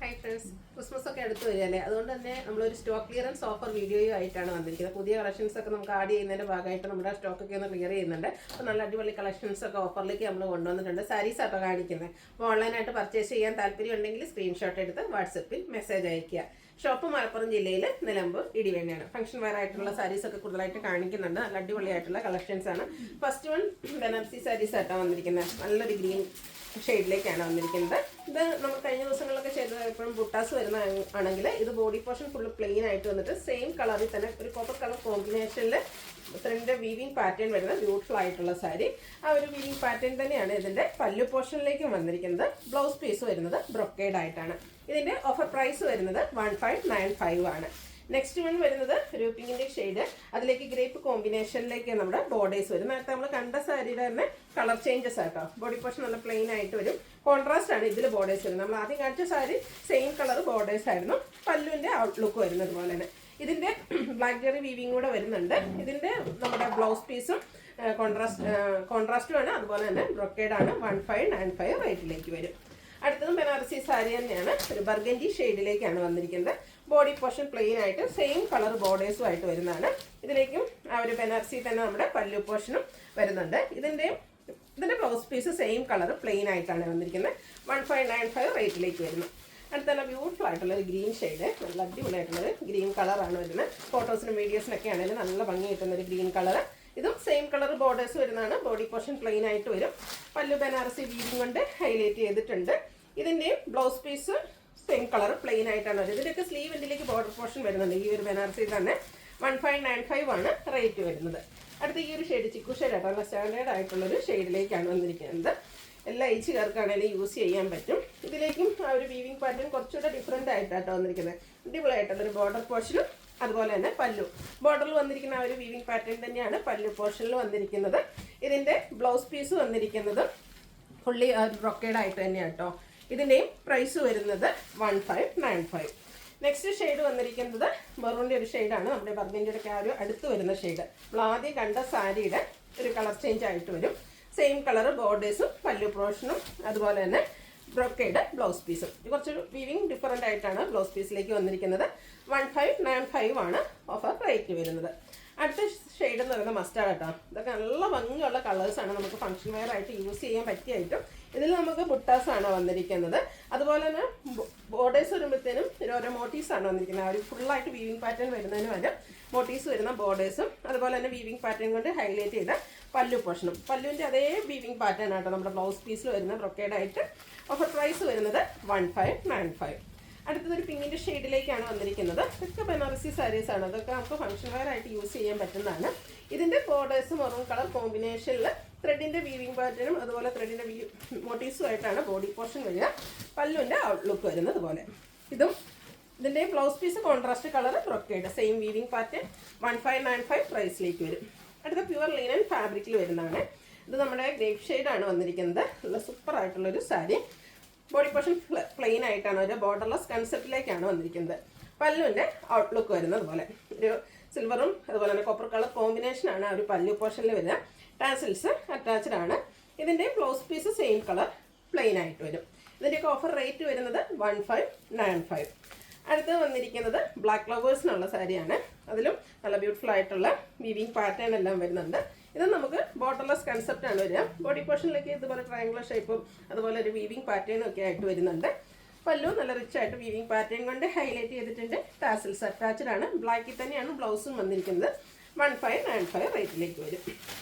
Hi friends, Christmas ഒക്കെ അടുത്ത് വരികയല്ലേ. അതുകൊണ്ട് തന്നെ നമ്മളൊരു സ്റ്റോക്ക് ക്ലിയറൻസ് ഓഫർ വീഡിയോയും ആയിട്ടാണ് വന്നിരിക്കുന്നത്. പുതിയ കളക്ഷൻസ് ഒക്കെ നമുക്ക് ആഡ് ചെയ്യുന്നതിൻ്റെ ഭാഗമായിട്ട് നമ്മുടെ സ്റ്റോക്കൊക്കെ ഒന്ന് ക്ലിയർ ചെയ്യുന്നുണ്ട്. അപ്പോൾ നല്ല അടിപൊളി കളക്ഷൻസ് ഒക്കെ ഓഫറിലേക്ക് നമ്മൾ കൊണ്ടുവന്നിട്ടുണ്ട്. സാരീസ് ആട്ടോ കാണിക്കുന്നത്. അപ്പോൾ ഓൺലൈനായിട്ട് പർച്ചേസ് ചെയ്യാൻ താല്പര്യം ഉണ്ടെങ്കിൽ സ്ക്രീൻഷോട്ട് എടുത്ത് വാട്സപ്പിൽ മെസ്സേജ് അയയ്ക്കുക. ഷോപ്പ് മലപ്പുറം ജില്ലയിൽ നിലമ്പൂർ ഇടിവേണ്ടിയാണ്. ഫംഗ്ഷൻ വെയർ ആയിട്ടുള്ള സാരീസ് ഒക്കെ കൂടുതലായിട്ട് കാണിക്കുന്നുണ്ട്. നല്ല അടിപൊളിയായിട്ടുള്ള കളക്ഷൻസ് ആണ്. ഫസ്റ്റ് വൺ ബനാറസി സാരീസ് ആയിട്ടാണ് വന്നിരിക്കുന്നത്. നല്ലൊരു ഗ്രീൻ ഷെയ്ഡിലേക്കാണ് വന്നിരിക്കുന്നത്. ഇത് നമ്മൾ കഴിഞ്ഞ ദിവസങ്ങളിലൊക്കെ ചെയ്തത് എപ്പോഴും ബുട്ടാസ് വരുന്ന ആണെങ്കിൽ ഇത് ബോഡി പോർഷൻ ഫുള്ള് പ്ലെയിൻ ആയിട്ട് വന്നിട്ട് സെയിം കളറിൽ തന്നെ ഒരു കോപ്പർ കളർ കോമ്പിനേഷനിൽ ത്രെഡിൻ്റെ വീവിങ് പാറ്റേൺ വരുന്ന ബ്യൂട്ടിഫുൾ ആയിട്ടുള്ള സാരി. ആ ഒരു വീവിങ് പാറ്റേൺ തന്നെയാണ് ഇതിൻ്റെ പല്ലു പോർഷനിലേക്കും വന്നിരിക്കുന്നത്. ബ്ലൗസ് പീസ് വരുന്നത് ബ്രൊക്കേഡ് ആയിട്ടാണ്. ഇതിൻ്റെ ഓഫർ പ്രൈസ് വരുന്നത് 1595 ആണ്. നെക്സ്റ്റ് വൺ വരുന്നത് ഒരു പിങ്കിൻ്റെ ഷെയ്ഡ്, അതിലേക്ക് ഗ്രേപ്പ് കോമ്പിനേഷനിലേക്ക് നമ്മുടെ ബോർഡേഴ്സ് വരും. നേരത്തെ നമ്മൾ കണ്ട സാരിയുടെ തന്നെ കളർ ചേഞ്ചസ് ആട്ടോ. ബോഡി പോർഷൻ നല്ല പ്ലെയിൻ ആയിട്ട് വരും. കോൺട്രാസ്റ്റ് ആണ് ഇതിൽ ബോർഡേഴ്സ് വരുന്നത്. നമ്മൾ ആദ്യം കാണിച്ച സാരി സെയിം കളർ ബോർഡേഴ്സ് ആയിരുന്നു. പല്ലുവിൻ്റെ ഔട്ട്ലുക്ക് വരുന്നത് പോലെ തന്നെ ഇതിൻ്റെ ബ്ലാക്ക് ജെറി വീവിങ് കൂടെ വരുന്നുണ്ട്. ഇതിൻ്റെ നമ്മുടെ ബ്ലൗസ് പീസും കോൺട്രാസ്റ്റുമാണ്, അതുപോലെ തന്നെ ബ്രൊക്കേഡാണ്. 1595 റേറ്റിലേക്ക് വരും. അടുത്തതും ബനാറസി സാരി തന്നെയാണ്. ഒരു ബർഗൻഡി ഷെയ്ഡിലേക്കാണ് വന്നിരിക്കുന്നത്. ബോഡി പോർഷൻ പ്ലെയിൻ ആയിട്ട് സെയിം കളർ ബോർഡേഴ്സും ആയിട്ട് വരുന്നതാണ്. ഇതിലേക്കും ആ ഒരു ബനാറസി തന്നെ നമ്മുടെ പല്ലു പോർഷനും വരുന്നുണ്ട്. ഇതിൻ്റെ blouse piece same colour plain ആയിട്ടാണ് വന്നിരിക്കുന്നത്. 1595 റേറ്റിലേക്ക് വരുന്നു. അടുത്ത നല്ല ബ്യൂട്ടിഫുൾ ആയിട്ടുള്ള ഒരു ഗ്രീൻ ഷെയ്ഡ്, നല്ല അടിപൊളിയായിട്ടുള്ളൊരു ഗ്രീൻ കളറാണ് വരുന്നത്. ഫോട്ടോസിനും വീഡിയോസിനൊക്കെ ആണെങ്കിലും നല്ല ഭംഗി കിട്ടുന്ന ഒരു ഗ്രീൻ കളർ. ഇതും സെയിം കളർ ബോർഡേഴ്സ് വരുന്നതാണ്. ബോഡി പോർഷൻ പ്ലെയിൻ ആയിട്ട് വരും. പല്ലു ബനാറസി വീവിങ് കൊണ്ട് ഹൈലൈറ്റ് ചെയ്തിട്ടുണ്ട്. ഇതിൻ്റെയും blouse piece same colour plain ആയിട്ടാണ് വരുന്നത്. ഇതിൻ്റെയൊക്കെ സ്ലീവ് എൻഡിലേക്ക് ബോർഡർ പോർഷൻ വരുന്നുണ്ട്. ഈ ഒരു ബനാറസി തന്നെ 1595 ആണ് റേറ്റ് വരുന്നത്. അടുത്ത ഈ ഒരു ഷെയ്ഡ് ചിക്കു ഷെയ്ഡ് ആട്ടോ. നല്ല സ്റ്റാൻഡേർഡ് ആയിട്ടുള്ളൊരു ഷെയ്ഡിലേക്കാണ് വന്നിരിക്കുന്നത്. എല്ലാ ഏജുകാർക്കാണെങ്കിലും യൂസ് ചെയ്യാൻ പറ്റും. ഇതിലേക്കും ആ ഒരു വീവിങ് പാറ്റേൺ കുറച്ചുകൂടെ ഡിഫറെൻ്റ് ആയിട്ടാട്ടോ വന്നിരിക്കുന്നത്. അടിപൊളിയായിട്ടുള്ളൊരു ബോർഡർ പോർഷനും അതുപോലെ തന്നെ പല്ലു ബോർഡറിൽ വന്നിരിക്കുന്ന ആ ഒരു വീവിങ് പാറ്റേൺ തന്നെയാണ് പല്ലു പോർഷനിൽ വന്നിരിക്കുന്നത്. ഇതിൻ്റെ ബ്ലൗസ് പീസ് വന്നിരിക്കുന്നത് ഫുള്ളി ബ്രൊക്കേഡ് ആയിട്ട് തന്നെയാണ് കേട്ടോ. ഇതിൻ്റെയും പ്രൈസ് വരുന്നത് 1595. നെക്സ്റ്റ് ഷെയ്ഡ് വന്നിരിക്കുന്നത് മെറൂണിൻ്റെ ഒരു ഷെയ്ഡാണ്. നമ്മുടെ ബർഗൻഡിയുടെ ഒക്കെ ആ ഒരു അടുത്ത് വരുന്ന ഷെയ്ഡ്. നമ്മൾ ആദ്യം കണ്ട സാരിയുടെ ഒരു കളർ ചേഞ്ച് ആയിട്ട് വരും. സെയിം കളർ ബോർഡേഴ്സും പല്ലു പോർഷനും അതുപോലെ തന്നെ ബ്രൊക്കേഡ് ബ്ലൗസ് പീസും. കുറച്ചൊരു വീവിങ് ഡിഫറൻ്റ് ആയിട്ടാണ് ബ്ലൗസ് പീസിലേക്ക് വന്നിരിക്കുന്നത്. 1595 ആണ് ഓഫർ റേറ്റ് വരുന്നത്. അടുത്ത ഷെയ്ഡ് എന്ന് പറയുന്നത് മസ്റ്റാർഡ് കേട്ടോ. ഇതൊക്കെ നല്ല ഭംഗിയുള്ള കളേഴ്സാണ്. നമുക്ക് ഫംഗ്ഷൻ വെയർ ആയിട്ട് യൂസ് ചെയ്യാൻ പറ്റിയായിട്ടും ഇതിൽ നമുക്ക് ബുട്ടാസാണ് വന്നിരിക്കുന്നത്. അതുപോലെ തന്നെ ബോർഡേഴ്സ് വരുമ്പോഴത്തേനും ഓരോ മോട്ടീവ്സാണ് വന്നിരിക്കുന്നത്. ആ ഒരു ഫുള്ളായിട്ട് വീവിങ് പാറ്റേൺ വരുന്നതിന് വരെ മോട്ടീവ്സ് വരുന്ന ബോർഡേഴ്സും അതുപോലെ തന്നെ വീവിങ് പാറ്റേൺ കൊണ്ട് ഹൈലൈറ്റ് ചെയ്ത പല്ലു പോർഷനും. പല്ലുവിൻ്റെ അതേ വീവിങ് പാറ്റേൺ ആട്ടോ നമ്മുടെ ബ്ലൗസ് പീസിൽ വരുന്ന ബ്രൊക്കേഡായിട്ട്. ഓഫർ പ്രൈസ് വരുന്നത് 1595. അടുത്തതൊരു പിങ്കിൻ്റെ ഷെയ്ഡിലേക്കാണ് വന്നിരിക്കുന്നത്. ഇതൊക്കെ ബനാറസി സാരീസ് ആണ്. അതൊക്കെ നമുക്ക് ഫംഗ്ഷൻ വെയർ ആയിട്ട് യൂസ് ചെയ്യാൻ പറ്റുന്നതാണ്. ഇതിൻ്റെ ബോർഡേഴ്സ് മെറൂൺ കളർ കോമ്പിനേഷനിൽ ത്രെഡിൻ്റെ വീവിങ് പാറ്റേണും അതുപോലെ ത്രെഡിൻ്റെ മോട്ടീവ്സും ആയിട്ടാണ് ബോഡി പോർഷൻ വരിക. പല്ലുവിൻ്റെ ഔട്ട്ലുക്ക് വരുന്നത് പോലെ. ഇതിൻ്റെ blouse piece contrast colour brocade same weaving pattern 1595 പ്രൈസിലേക്ക് വരും. അടുത്ത പ്യുവർ ലിനൻ ഫാബ്രിക്കിൽ വരുന്നതാണ്. ഇത് നമ്മുടെ ഗ്രേപ്പ് ഷെയ്ഡാണ് വന്നിരിക്കുന്നത്. നല്ല സൂപ്പർ ആയിട്ടുള്ളൊരു സാരി. ബോഡി പോർഷൻ പ്ലെയിൻ ആയിട്ടാണ് ഒരു ബോർഡർലെസ് കൺസെപ്റ്റിലേക്കാണ് വന്നിരിക്കുന്നത്. പല്ലുവിൻ്റെ ഔട്ട്ലുക്ക് വരുന്നത് പോലെ ഒരു സിൽവറും അതുപോലെ തന്നെ കോപ്പർ കളർ കോമ്പിനേഷനാണ് ആ ഒരു പല്ലു പോർഷനിൽ വരുന്ന. ടാസിൽസ് അറ്റാച്ച്ഡ് ആണ്. ഇതിൻ്റെ blouse piece same colour plain ആയിട്ട് വരും. ഇതിൻ്റെയൊക്കെ ഓഫർ റേറ്റ് വരുന്നത് 1595. അടുത്ത് വന്നിരിക്കുന്നത് ബ്ലാക്ക് ലവേഴ്സിനുള്ള സാരിയാണ്. അതിലും നല്ല ബ്യൂട്ടിഫുൾ ആയിട്ടുള്ള വീവിങ് പാറ്റേൺ എല്ലാം വരുന്നുണ്ട്. ഇത് നമുക്ക് ബോർഡർലെസ് കൺസെപ്റ്റ് ആണ് വരിക. ബോഡി പോർഷനിലേക്ക് ഇതുപോലെ ട്രയാങ്കുലർ ഷേപ്പും അതുപോലെ ഒരു വീവിങ് പാറ്റേണും ഒക്കെ ആയിട്ട് വരുന്നുണ്ട്. പല്ലു നല്ല റിച്ച് ആയിട്ട് വീവിങ് പാറ്റേൺ കൊണ്ട് ഹൈലൈറ്റ് ചെയ്തിട്ടുണ്ട്. ടാസിൽസ് അറ്റാച്ച്ഡ് ആണ്. ബ്ലാക്കിൽ തന്നെയാണ് ബ്ലൗസും വന്നിരിക്കുന്നത്. 1595 റേറ്റിലേക്ക് വരും.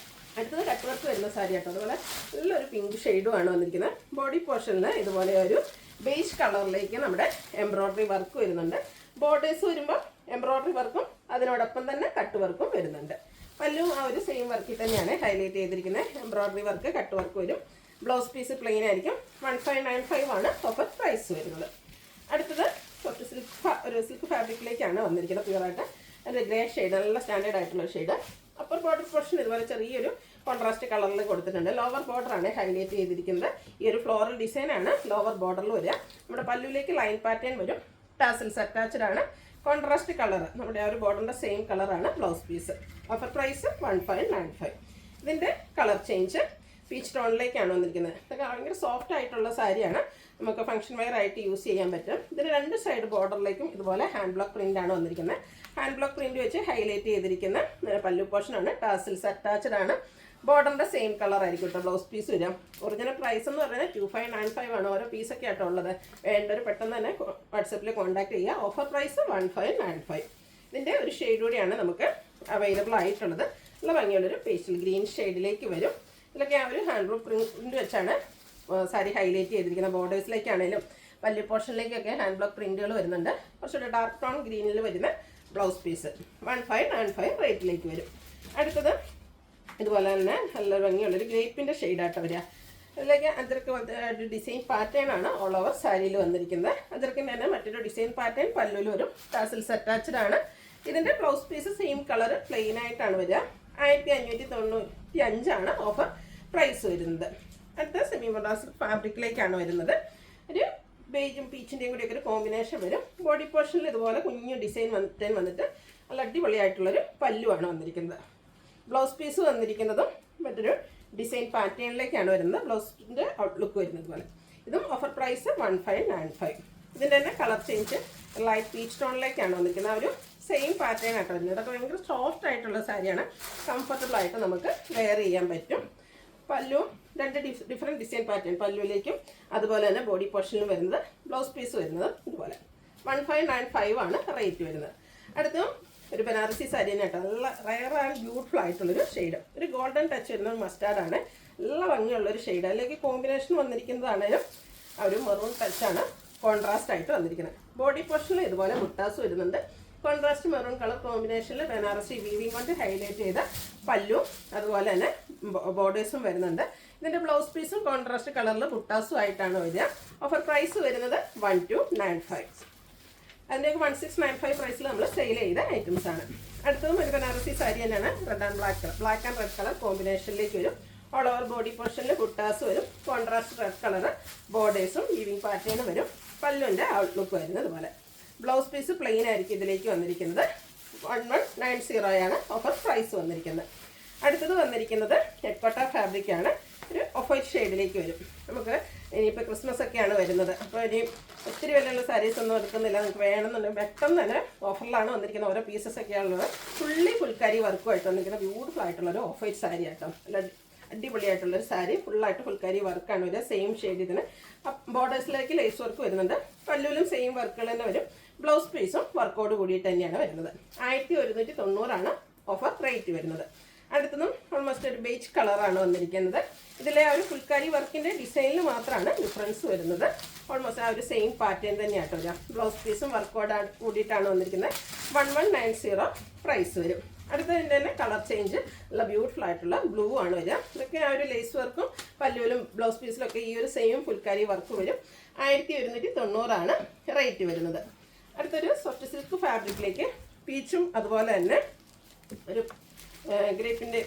അടുത്തത് കട്ട് വർക്ക് വരുന്ന സാരി ആട്ടോ. അതുപോലെ നല്ലൊരു പിങ്ക് ഷെയ്ഡുമാണ് വന്നിരിക്കുന്നത്. ബോഡി പോർഷനിൽ ഇതുപോലെ ഒരു ബേജ് കളറിലേക്ക് നമ്മുടെ എംബ്രോയ്ഡറി വർക്ക് വരുന്നുണ്ട്. ബോർഡേഴ്സ് വരുമ്പോൾ എംബ്രോയ്ഡറി വർക്കും അതിനോടൊപ്പം തന്നെ കട്ട് വർക്കും വരുന്നുണ്ട്. പല്ലും ആ ഒരു സെയിം വർക്കിൽ തന്നെയാണ് ഹൈലൈറ്റ് ചെയ്തിരിക്കുന്നത്. എംബ്രോയ്ഡറി വർക്ക് കട്ട് വർക്ക് വരും. ബ്ലൗസ് പീസ് പ്ലെയിൻ ആയിരിക്കും. 1595 ആണ് ഓഫർ പ്രൈസ് വരുന്നത്. അടുത്തത് കുറച്ച് സിൽക്ക് ഫാബ്രിക്കിലേക്കാണ് വന്നിരിക്കുന്നത്. പ്യുവറായിട്ട് അതിൻ്റെ ഗ്രേ ഷെയ്ഡ്, നല്ല സ്റ്റാൻഡേർഡ് ആയിട്ടുള്ള ഷെയ്ഡ്. അപ്പർ ബോർഡർ പോർഷൻ ഇതുപോലെ ചെറിയൊരു കോൺട്രാസ്റ്റ് കളറിൽ കൊടുത്തിട്ടുണ്ട്. ലോവർ ബോർഡറാണ് ഹൈലൈറ്റ് ചെയ്തിരിക്കുന്നത്. ഈ ഒരു ഫ്ലോറൽ ഡിസൈനാണ് ലോവർ ബോർഡറിൽ വരിക. നമ്മുടെ പല്ലുവിലേക്ക് ലൈൻ പാറ്റേൺ വരും. ടാസിൽസ് അറ്റാച്ച്ഡ് ആണ്. കോൺട്രാസ്റ്റ് കളർ നമ്മുടെ ആ ഒരു ബോർഡറിൻ്റെ സെയിം കളറാണ് ബ്ലൗസ് പീസ്. Offer price 1595. ഇതിൻ്റെ കളർ ചേഞ്ച് പീച്ച് ടോണിലേക്കാണ് വന്നിരിക്കുന്നത്. ഇതൊക്കെ ഭയങ്കര സോഫ്റ്റ് ആയിട്ടുള്ള സാരിയാണ്. നമുക്ക് ഫംഗ്ഷൻ വെയർ ആയിട്ട് യൂസ് ചെയ്യാൻ പറ്റും. ഇതിന് രണ്ട് സൈഡ് ബോർഡറിലേക്കും ഇതുപോലെ ഹാൻഡ് ബ്ലോക്ക് പ്രിൻ്റ് ആണ് വന്നിരിക്കുന്നത്. ഹാൻഡ് ബ്ലോക്ക് പ്രിൻ്റ് വെച്ച് ഹൈലൈറ്റ് ചെയ്തിരിക്കുന്ന പല്ലു പോർഷനാണ്. ടാസിൽസ് അറ്റാച്ച്ഡ് ആണ്. ബോർഡറിൻ്റെ സെയിം കളർ ആയിരിക്കും കേട്ടോ ബ്ലൗസ് പീസ് വരാം. ഒറിജിനൽ പ്രൈസ് എന്ന് പറയുന്നത് 2595 ആണ്. ഓരോ പീസൊക്കെ ആട്ടോ ഉള്ളത്. വേണ്ടൊരു പെട്ടെന്ന് തന്നെ വാട്സപ്പിൽ കോൺടാക്ട് ചെയ്യുക. Offer price 1595. ഇതിൻ്റെ ഒരു ഷെയ്ഡ് കൂടിയാണ് നമുക്ക് അവൈലബിൾ ആയിട്ടുള്ളത്. നല്ല ഭംഗിയുള്ളൊരു പേസ്റ്റൽ ഗ്രീൻ ഷെയ്ഡിലേക്ക് വരും. ഇതിലൊക്കെ ആ ഒരു ഹാൻഡ് ബ്ലോക്ക് പ്രിൻ്റ് വെച്ചാണ് സാരി ഹൈലൈറ്റ് ചെയ്തിരിക്കുന്നത്. ബോർഡേഴ്സിലേക്കാണെങ്കിലും പല്ലു പോർഷനിലേക്കൊക്കെ ഹാൻഡ് ബ്ലോക്ക് പ്രിൻറ്റുകൾ വരുന്നുണ്ട്. കുറച്ചുകൂടെ ഡാർക്ക് ടോൺ ഗ്രീനിൽ വരുന്ന ബ്ലൗസ് പീസ് 1595 റേറ്റിലേക്ക് വരും. അടുത്തത് ഇതുപോലെ തന്നെ നല്ല ഭംഗിയുള്ളൊരു ഗ്രേപ്പിൻ്റെ ഷെയ്ഡായിട്ട് വരിക. അതിലേക്ക് അജർക്ക് പോലത്തെ ഡിസൈൻ പാറ്റേൺ ആണ് ഓൾ ഓവർ സാരിയിൽ വന്നിരിക്കുന്നത്. അജർക്കിൻ്റെ തന്നെ മറ്റൊരു ഡിസൈൻ പാറ്റേൺ പല്ലുവിൽ വരും. ടാസിൽസ് അറ്റാച്ച്ഡ് ആണ്. ഇതിൻ്റെ blouse piece same colour plain ആയിട്ടാണ് വരിക. 1595 ആണ് ഓഫർ പ്രൈസ് വരുന്നത്. അടുത്ത സെമി മൊഡാസ് ഫാബ്രിക്കിലേക്കാണ് വരുന്നത്. ഒരു ബേജും പീച്ചിൻ്റെയും കൂടിയൊക്കെ ഒരു കോമ്പിനേഷൻ വരും. ബോഡി പോർഷനിൽ ഇതുപോലെ കുഞ്ഞു ഡിസൈൻ വന്നിട്ട് നല്ല അടിപൊളിയായിട്ടുള്ളൊരു പല്ലുവാണ് വന്നിരിക്കുന്നത്. ബ്ലൗസ് പീസ് വന്നിരിക്കുന്നതും മറ്റൊരു ഡിസൈൻ പാറ്റേണിലേക്കാണ് വരുന്നത്. ബ്ലൗസിൻ്റെ ഔട്ട്ലുക്ക് വരുന്നത് പോലെ. ഇതും ഓഫർ പ്രൈസ് 1595. ഇതിൻ്റെ തന്നെ കളർ ചേഞ്ച് ലൈറ്റ് പീച്ച് ടോണിലേക്കാണ് വന്നിരിക്കുന്നത്. ആ ഒരു സെയിം പാറ്റേൺ ആയിട്ട് വരുന്നത്. ഇതൊക്കെ ഭയങ്കര സോഫ്റ്റ് ആയിട്ടുള്ള സാരിയാണ്. കംഫർട്ടബിൾ ആയിട്ട് നമുക്ക് വെയർ ചെയ്യാൻ പറ്റും. പല്ലു രണ്ട് ഡിഫറെൻറ്റ് ഡിസൈൻ പാറ്റേൺ പല്ലുവിലേക്കും അതുപോലെ തന്നെ ബോഡി പോർഷനിലും വരുന്നത്. ബ്ലൗസ് പീസ് വരുന്നത് ഇതുപോലെ 1595 ആണ് റേറ്റ് വരുന്നത്. അടുത്തും ഒരു ബനാറസി സാരി തന്നെ കേട്ടോ. നല്ല റയർ ആൻഡ് ബ്യൂട്ടിഫുൾ ആയിട്ടുള്ളൊരു ഷെയ്ഡ്. ഒരു ഗോൾഡൻ ടച്ച് വരുന്ന മസ്റ്റാർഡാണ്. നല്ല ഭംഗിയുള്ളൊരു ഷെയ്ഡ്. അതിലേക്ക് കോമ്പിനേഷൻ വന്നിരിക്കുന്നതാണേലും ആ ഒരു മെറൂൺ ടച്ചാണ് കോൺട്രാസ്റ്റ് ആയിട്ട് വന്നിരിക്കുന്നത്. ബോഡി പോർഷനിൽ ഇതുപോലെ ബുട്ടാസ് വരുന്നുണ്ട്. കോൺട്രാസ്റ്റ് മെറൂൺ കളർ കോമ്പിനേഷനിൽ ബനാറസി വീവിങ് കൊണ്ട് ഹൈലൈറ്റ് ചെയ്ത പല്ലും അതുപോലെ തന്നെ ബോർഡേഴ്സും വരുന്നുണ്ട്. ഇതിൻ്റെ ബ്ലൗസ് പീസും കോൺട്രാസ്റ്റ് കളറിൽ ബുട്ടാസും ആയിട്ടാണ് വരിക. ഓഫർ പ്രൈസ് വരുന്നത് 1295. അതിൻ്റെയൊക്കെ 1695 പ്രൈസിൽ നമ്മൾ സെയിൽ ചെയ്ത ഐറ്റംസ് ആണ്. അടുത്തതും ഒരു ബനാറസി സാരി തന്നെയാണ്. Red and black and red colour കോമ്പിനേഷനിലേക്ക് വരും. ഓൾ ഓവർ ബോഡി പോർഷനിൽ ബുട്ടാസ് വരും. കോൺട്രാസ്റ്റ് റെഡ് കളർ ബോർഡേഴ്സും വീവിങ് പാറ്റേണും വരും. പല്ലുവിൻ്റെ ഔട്ട്ലുക്ക് വരുന്നത് പോലെ. ബ്ലൗസ് പീസ് പ്ലെയിൻ ആയിരിക്കും ഇതിലേക്ക് വന്നിരിക്കുന്നത്. 1190 ആണ് ഓഫർ പ്രൈസ് വന്നിരിക്കുന്നത്. അടുത്തത് വന്നിരിക്കുന്നത് നെറ്റ്പട്ട ഫാബ്രിക്കാണ്. ഒരു ഓഫ് വൈറ്റ് ഷെയ്ഡിലേക്ക് വരും. നമുക്ക് ഇനിയിപ്പോൾ ക്രിസ്മസ് ഒക്കെയാണ് വരുന്നത്. അപ്പോൾ ഇനി ഒത്തിരി വിലയുള്ള സാരീസ് ഒന്നും എടുക്കുന്നില്ല. നമുക്ക് വേണമെന്നുണ്ടെങ്കിൽ പെട്ടെന്ന് തന്നെ ഓഫറിലാണ് വന്നിരിക്കുന്നത്. ഓരോ പീസസ് ഒക്കെയാണുള്ളത്. ഫുൾക്കാരി വർക്കുമായിട്ട് വന്നിരിക്കുന്ന ബ്യൂട്ടിഫുൾ ആയിട്ടുള്ളൊരു ഓഫ് വൈറ്റ് സാരി ആട്ടോ. നല്ല അടിപൊളിയായിട്ടുള്ളൊരു സാരി. ഫുള്ളായിട്ട് ഫുൾക്കാരി വർക്കാണ് വരിക. സെയിം ഷെയ്ഡ് ഇതിന് ബോർഡേഴ്സിലേക്ക് ലേസ് വർക്ക് വരുന്നുണ്ട്. പല്ലുവിലും സെയിം വർക്കുകൾ തന്നെ വരും. ബ്ലൗസ് പീസും വർക്കോട് കൂടിയിട്ട് തന്നെയാണ് വരുന്നത്. 1190 ആണ് ഓഫർ റേറ്റ് വരുന്നത്. അടുത്തതും ഓൾമോസ്റ്റ് ഒരു ബേജ് കളറാണ് വന്നിരിക്കുന്നത്. ഇതിലെ ആ ഒരു ഫുൾക്കാരി വർക്കിൻ്റെ ഡിസൈനിൽ മാത്രമാണ് ഡിഫറൻസ് വരുന്നത്. ഓൾമോസ്റ്റ് ആ ഒരു സെയിം പാറ്റേൺ തന്നെയാട്ടോ വരിക. ബ്ലൗസ് പീസും വർക്കോട് കൂടിയിട്ടാണ് വന്നിരിക്കുന്നത്. 1190 പ്രൈസ് വരും. അടുത്തതിൻ്റെ തന്നെ കളർ ചേഞ്ച് ഉള്ള ബ്യൂട്ടിഫുൾ ആയിട്ടുള്ള ബ്ലൂ ആണ് വരിക. ഇതൊക്കെ ആ ഒരു ലേസ് വർക്കും പല്ലുവിലും ബ്ലൗസ് പീസിലൊക്കെ ഈ ഒരു സെയിം ഫുൾക്കാരി വർക്ക് വരും. 1190 ആണ് റേറ്റ് വരുന്നത്. അടുത്തൊരു സോഫ്റ്റ് സിൽക്ക് ഫാബ്രിക്കിലേക്ക് പീച്ചും അതുപോലെ തന്നെ ഒരു ഗ്രേപ്പിൻ്റെ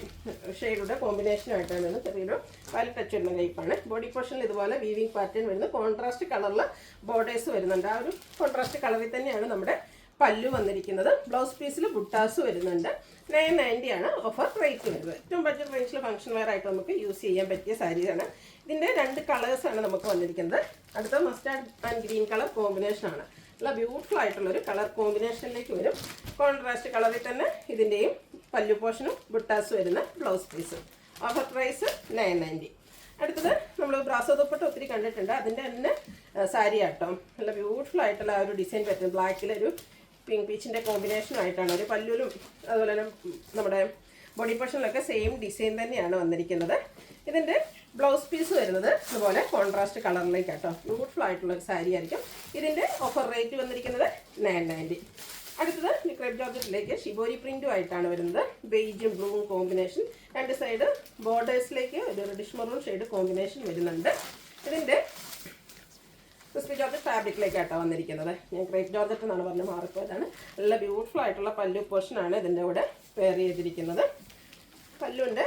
ഷെയ്ഡുടെ കോമ്പിനേഷനായിട്ടാണ് വരുന്നത്. ചെറിയൊരു വയലറ്റ് ടച്ച് വരുന്ന ഗ്രേപ്പാണ്. ബോഡി പോർഷനിൽ ഇതുപോലെ വീവിങ് പാറ്റേൺ വരുന്നത്. കോൺട്രാസ്റ്റ് കളറിൽ ബോർഡേഴ്സ് വരുന്നുണ്ട്. ആ ഒരു കോൺട്രാസ്റ്റ് കളറിൽ തന്നെയാണ് നമ്മുടെ പല്ലു വന്നിരിക്കുന്നത്. ബ്ലൗസ് പീസിൽ ബുട്ടാസ് വരുന്നുണ്ട്. 990 ആണ് ഓഫർ റേറ്റ് വരുന്നത്. ഏറ്റവും ബഡ്ജറ്റ് റേഞ്ചിൽ ഫംഗ്ഷൻ വെയർ ആയിട്ട് നമുക്ക് യൂസ് ചെയ്യാൻ പറ്റിയ സാരിയാണ്. ഇതിൻ്റെ രണ്ട് കളേഴ്സാണ് നമുക്ക് വന്നിരിക്കുന്നത്. അടുത്ത മസ്റ്റാർഡ് ആൻഡ് ഗ്രീൻ കളർ കോമ്പിനേഷനാണ്. നല്ല ബ്യൂട്ടിഫുൾ ആയിട്ടുള്ളൊരു കളർ കോമ്പിനേഷനിലേക്ക് വരും. കോൺട്രാസ്റ്റ് കളറിൽ തന്നെ ഇതിൻ്റെയും പല്ലു പോർഷനും ബുട്ടാസ് വരുന്ന ബ്ലൗസ് പീസ്. Offer price 990. അടുത്തത് നമ്മൾ ബ്രാസോ ദുപ്പട്ട ഒത്തിരി കണ്ടിട്ടുണ്ട്. അതിൻ്റെ തന്നെ സാരി ആട്ടോ. നല്ല ബ്യൂട്ടിഫുൾ ആയിട്ടുള്ള ആ ഒരു ഡിസൈൻ പറ്റും. ബ്ലാക്കിലൊരു പിങ്ക് പീച്ചിൻ്റെ കോമ്പിനേഷനായിട്ടാണ് ഒരു പല്ലുവിലും അതുപോലെ തന്നെ നമ്മുടെ ബോഡി പോർഷനിലൊക്കെ സെയിം ഡിസൈൻ തന്നെയാണ് വന്നിരിക്കുന്നത്. ഇതിൻ്റെ ബ്ലൗസ് പീസ് വരുന്നത് ഇതുപോലെ കോൺട്രാസ്റ്റ് കളറിലേക്കാട്ടോ. ബ്യൂട്ടിഫുൾ ആയിട്ടുള്ളൊരു സാരി ആയിരിക്കും. ഇതിൻ്റെ ഓഫർ റേറ്റ് വന്നിരിക്കുന്നത് 990. അടുത്തത് ക്രേപ്പ് ജോർജറ്റിലേക്ക് ഷിബോരി പ്രിൻറ്റും ആയിട്ടാണ് വരുന്നത്. ബേജും ബ്ലൂവും കോമ്പിനേഷൻ. രണ്ട് സൈഡ് ബോർഡേഴ്സിലേക്ക് ഒരു റെഡിഷ് മെറൂൺ ഷെയ്ഡ് കോമ്പിനേഷൻ വരുന്നുണ്ട്. ഇതിൻ്റെ ക്രിസ്പി ജോർജറ്റ് ഫാബ്രിക്കിലേക്കാട്ടോ വന്നിരിക്കുന്നത്. ഞാൻ ക്രേപ്പ് ജോർജറ്റ് എന്നാണ് പറഞ്ഞത്, മാറിപ്പോയതാണ്. നല്ല ബ്യൂട്ടിഫുൾ ആയിട്ടുള്ള പല്ലു പോർഷനാണ് ഇതിൻ്റെ കൂടെ വെയർ ചെയ്തിരിക്കുന്നത്. പല്ലുവിൻ്റെ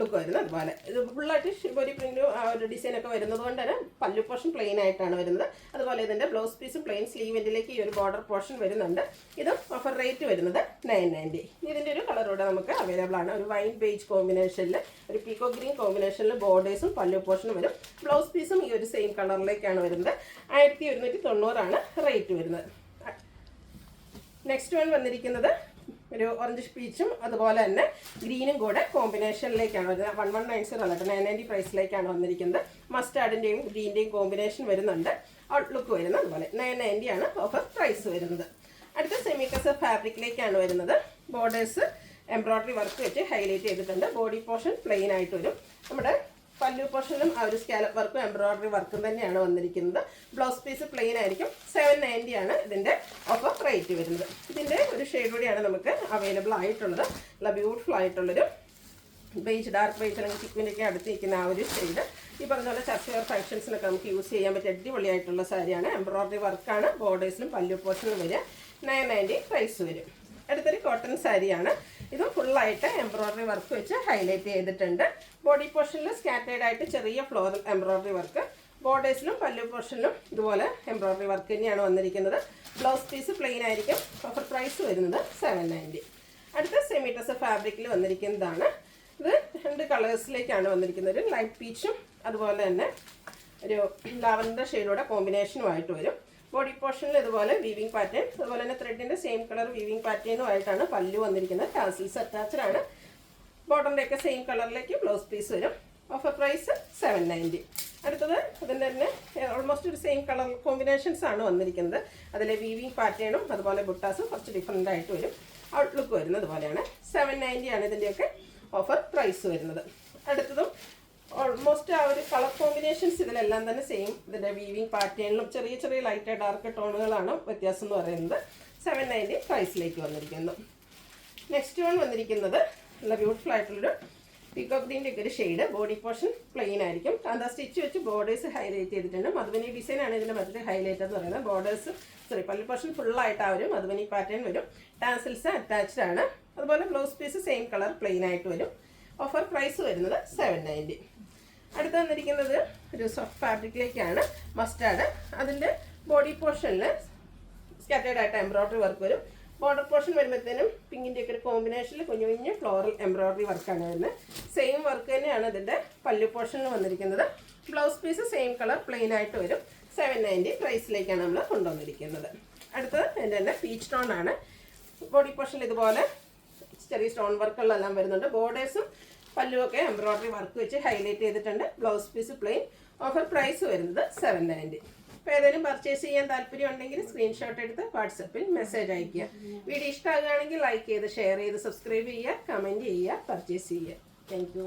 ലുക്ക് വരുന്നത്. അതുപോലെ ഇത് ഫുള്ളായിട്ട് ഷിബോരി പ്രിന്റും ആ ഒരു ഡിസൈനൊക്കെ വരുന്നത് കൊണ്ട് തന്നെ പല്ലു പോർഷൻ പ്ലെയിൻ ആയിട്ടാണ് വരുന്നത്. അതുപോലെ ഇതിൻ്റെ ബ്ലൗസ് പീസും പ്ലെയിൻ സ്ലീവിൻ്റിലേക്ക് ഈ ഒരു ബോർഡർ പോർഷൻ വരുന്നുണ്ട്. ഇതും ഓഫർ റേറ്റ് വരുന്നത് 990. ഇതിൻ്റെ ഒരു കളറോടെ നമുക്ക് അവൈലബിൾ ആണ്. ഒരു വൈൻ ബേജ് കോമ്പിനേഷനിൽ ഒരു പീക്കോ ഗ്രീൻ കോമ്പിനേഷനിൽ ബോർഡേഴ്സും പല്ലു പോർഷനും വരും. ബ്ലൗസ് പീസും ഈ ഒരു സെയിം കളറിലേക്കാണ് വരുന്നത്. 1190 റേറ്റ് വരുന്നത്. നെക്സ്റ്റ് വൺ വന്നിരിക്കുന്നത് ഒരു ഓറഞ്ച് പീച്ചും അതുപോലെ തന്നെ ഗ്രീനും കൂടെ കോമ്പിനേഷനിലേക്കാണ് വരുന്നത്. 1190 അല്ല 990 പ്രൈസിലേക്കാണ് വന്നിരിക്കുന്നത്. മസ്റ്റാർഡിൻ്റെയും ഗ്രീൻ്റെയും കോമ്പിനേഷൻ വരുന്നുണ്ട്. ഔട്ട്ലുക്ക് വരുന്നത് അതുപോലെ 990 ആണ് ഓഫർ പ്രൈസ് വരുന്നത്. അടുത്ത സെമി കസർ ഫാബ്രിക്കിലേക്കാണ് വരുന്നത്. ബോർഡേഴ്സ് എംബ്രോയ്ഡറി വർക്ക് വെച്ച് ഹൈലൈറ്റ് ചെയ്തിട്ടുണ്ട്. ബോഡി പോർഷൻ പ്ലെയിൻ ആയിട്ട് വരും. നമ്മുടെ പല്ലു പോർഷനിലും ആ ഒരു സ്കാലപ്പ് വർക്കും എംബ്രോയ്ഡറി വർക്കും തന്നെയാണ് വന്നിരിക്കുന്നത്. ബ്ലൗസ് പീസ് പ്ലെയിൻ ആയിരിക്കും. 790 ആണ് ഇതിൻ്റെ ഓഫർ റേറ്റ് വരുന്നത്. ഇതിൻ്റെ ഒരു ഷെയ്ഡ് കൂടിയാണ് നമുക്ക് അവൈലബിൾ ആയിട്ടുള്ളത്. നല്ല ബ്യൂട്ടിഫുൾ ആയിട്ടുള്ളൊരു ബേജ്, ഡാർക്ക് ബേജ് അല്ലെങ്കിൽ ചിക്കുവിൻ്റെയൊക്കെ അടുത്ത് നിൽക്കുന്ന ആ ഒരു ഷെയ്ഡ്. ഈ പറഞ്ഞ പോലെ ചർച്ച വെയർ ഫംഗ്ഷൻസിനൊക്കെ നമുക്ക് യൂസ് ചെയ്യാൻ പറ്റിയ അടിപൊളിയായിട്ടുള്ള സാരിയാണ്. എംബ്രോയ്ഡറി വർക്കാണ് ബോർഡേഴ്സിലും പല്ലു പോർഷനിലും വരിക. 990 പ്രൈസ് വരും. അടുത്തൊരു കോട്ടൺ സാരിയാണ്. ഇതും ഫുള്ളായിട്ട് എംബ്രോയ്ഡറി വർക്ക് വെച്ച് ഹൈലൈറ്റ് ചെയ്തിട്ടുണ്ട്. ബോഡി പോർഷനിൽ സ്കാറ്റേഡ് ആയിട്ട് ചെറിയ ഫ്ലോറൽ എംബ്രോയ്ഡറി വർക്ക്. ബോർഡേഴ്സിലും പല്ലു പോർഷനിലും ഇതുപോലെ എംബ്രോയ്ഡറി വർക്ക് തന്നെയാണ് വന്നിരിക്കുന്നത്. ബ്ലൗസ് പീസ് പ്ലെയിൻ ആയിരിക്കും. ഓഫർ പ്രൈസ് വരുന്നത് 790. അടുത്ത സെമി ഡ്രസ് ഫാബ്രിക്കിൽ വന്നിരിക്കുന്നതാണ്. ഇത് 2 കളേഴ്സിലേക്കാണ് വന്നിരിക്കുന്നത്. ഒരു ലൈറ്റ് പീച്ചും അതുപോലെ തന്നെ ഒരു ലാവൻഡർ ഷെയ്ഡോടെ കോമ്പിനേഷനുമായിട്ട് വരും. ബോഡി പോർഷനിൽ ഇതുപോലെ വീവിംഗ് പാറ്റേൺ, അതുപോലെ തന്നെ ത്രെഡിൻ്റെ സെയിം കളർ വീവിംഗ് പാറ്റേണുമായിട്ടാണ് പല്ലു വന്നിരിക്കുന്നത്. ടാസിൽസ് അറ്റാച്ച്ഡ് ആണ്. ബോട്ടറിൻ്റെയൊക്കെ സെയിം കളറിലേക്ക് ബ്ലൗസ് പീസ് വരും. Offer price 790. അടുത്തത് അതിൻ്റെ തന്നെ ഓൾമോസ്റ്റ് ഒരു സെയിം കളർ കോമ്പിനേഷൻസ് ആണ് വന്നിരിക്കുന്നത്. അതിലെ വീവിംഗ് പാറ്റേണും അതുപോലെ ബുട്ടാസും കുറച്ച് ഡിഫറെൻ്റ് ആയിട്ട് വരും. ഔട്ട്ലുക്ക് വരുന്നത് അതുപോലെയാണ്. 790 ആണ് ഇതിൻ്റെയൊക്കെ ഓഫർ പ്രൈസ് വരുന്നത്. അടുത്തതും ഓൾമോസ്റ്റ് ആ ഒരു കളർ കോമ്പിനേഷൻസ് ഇതിലെല്ലാം തന്നെ സെയിം. ഇതിൻ്റെ വീവിംഗ് പാറ്റേണിലും ചെറിയ ചെറിയ ലൈറ്റ് ഡാർക്ക് ടോണുകളാണ് വ്യത്യാസം എന്ന് പറയുന്നത്. 790 പ്രൈസിലേക്ക് വന്നിരിക്കുന്നു. നെക്സ്റ്റ് വൺ വന്നിരിക്കുന്നത് നല്ല ബ്യൂട്ടിഫുൾ ആയിട്ടുള്ളൊരു പീക്കോ ഗ്രീൻ്റെ ഒക്കെ ഒരു ഷെയ്ഡ്. ബോഡി പോർഷൻ പ്ലെയിൻ ആയിരിക്കും. എന്താ സ്റ്റിച്ച് വെച്ച് ബോർഡേഴ്സ് ഹൈലൈറ്റ് ചെയ്തിട്ടുണ്ട്. മധുബനി ഡിസൈനാണ് ഇതിൻ്റെ മറ്റൊരു ഹൈലൈറ്റ് എന്ന് പറയുന്നത്. ബോർഡേഴ്സ് പല്ലു പോർഷൻ ഫുള്ളായിട്ട് ആ ഒരു മധുബനി പാറ്റേൺ വരും. ടാസിൽസ് അറ്റാച്ച്ഡ് ആണ്. അതുപോലെ blouse piece same colour plain ആയിട്ട് വരും. ഓഫർ പ്രൈസ് വരുന്നത് 790. അടുത്ത് വന്നിരിക്കുന്നത് ഒരു സോഫ്റ്റ് ഫാബ്രിക്കിലേക്കാണ്. മസ്റ്റാർഡ്. അതിൻ്റെ ബോഡി പോർഷനിൽ സ്കാറ്റേഡ് ആയിട്ട് എംബ്രോയ്ഡറി വർക്ക് വരും. ബോർഡർ പോർഷൻ വരുമ്പോഴത്തേനും പിങ്കിൻ്റെ ഒക്കെ ഒരു കോമ്പിനേഷനിൽ കുഞ്ഞു കുഞ്ഞു ഫ്ലോറൽ എംബ്രോയ്ഡറി വർക്കാണ് വരുന്നത്. സെയിം വർക്ക് തന്നെയാണ് ഇതിൻ്റെ പല്ലു പോർഷനിൽ വന്നിരിക്കുന്നത്. Blouse piece same colour plain ആയിട്ട് വരും. 790 പ്രൈസിലേക്കാണ് നമ്മൾ കൊണ്ടുവന്നിരിക്കുന്നത്. അടുത്തത് എൻ്റെ തന്നെ പീച്ച് ടോൺ ആണ്. ബോഡി പോർഷനിൽ ഇതുപോലെ ചെറിയ സ്റ്റോൺ വർക്കുകളെല്ലാം വരുന്നുണ്ട്. ബോർഡേഴ്സും പല്ലുമൊക്കെ എംബ്രോയ്ഡറി വർക്ക് വെച്ച് ഹൈലൈറ്റ് ചെയ്തിട്ടുണ്ട്. Blouse piece plain. Offer price വരുന്നത് 790. അപ്പോൾ ഏതെങ്കിലും പർച്ചേസ് ചെയ്യാൻ താല്പര്യം ഉണ്ടെങ്കിൽ സ്ക്രീൻഷോട്ട് എടുത്ത് വാട്സപ്പിൽ മെസ്സേജ് അയയ്ക്കുക. വീഡിയോ ഇഷ്ടമാകുകയാണെങ്കിൽ ലൈക്ക് ചെയ്ത് ഷെയർ ചെയ്ത് സബ്സ്ക്രൈബ് ചെയ്യുക, കമൻറ്റ് ചെയ്യുക, പർച്ചേസ് ചെയ്യുക. Thank you.